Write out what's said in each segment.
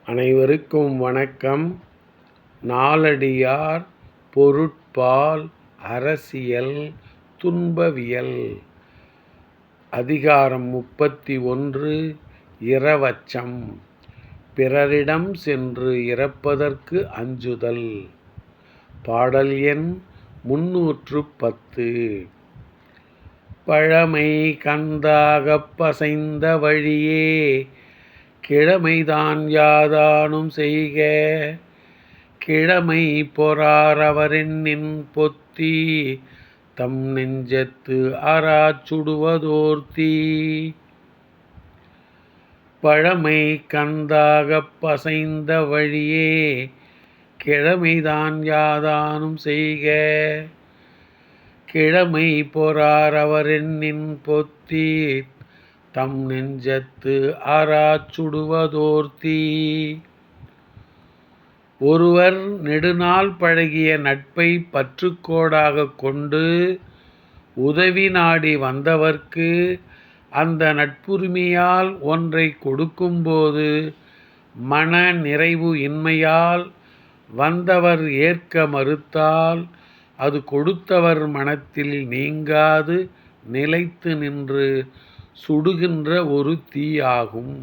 அனைவருக்கும் வணக்கம். நாலடியார் பொருட்பால் அரசியல் துன்பவியல். அதிகாரம் 31. இரவச்சம். பிறரிடம் சென்று இறப்பதற்கு அஞ்சுதல். பாடல் எண் 310. பழமை கந்தாகப் பசைந்த வழியே கிழமைதான் யாதானும் செய்க. கிழமை பொறாரவரெண்ணின் பொத்தி தம் நெஞ்சத்து அறாச் சுடுவதோர் தீ. பழமை கந்தாகப் பசைந்த வழியே கிழமைதான் யாதானும் செய்க. கிழமை பொறாரவரெண்ணின் பொத்தி தம் நெஞ்சத்து அறாச் சுடுவதோர் தீ. ஒருவர் நெடுநாள் பழகிய நட்பை பற்றுக்கோடாகக் கொண்டு உதவி நாடி வந்தவர்க்கு அந்த நட்புரிமையால் ஒன்றை கொடுக்கும்போது மன நிறைவு இன்மையால் வந்தவர் ஏற்க மறுத்தால் அது கொடுத்தவர் மனத்தில் நீங்காது நிலைத்து நின்று சுடுகின்ற ஒரு தீயாகும்.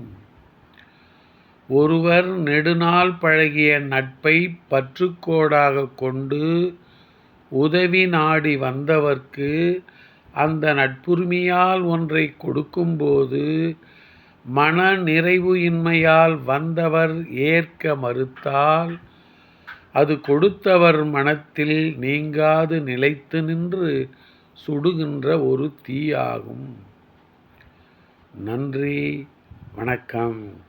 ஒருவர் நெடுநாள் பழகிய நட்பை பற்றுக்கோடாகக் கொண்டு உதவி நாடி வந்தவர்க்கு அந்த நட்புரிமையால் ஒன்றை கொடுக்கும்போது மன நிறைவு இன்மையால் வந்தவர் ஏற்க மறுத்தால் அது கொடுத்தவர் மனத்தில் நீங்காது நிலைத்து நின்று சுடுகின்ற ஒரு தீயாகும். நன்றி, வணக்கம்.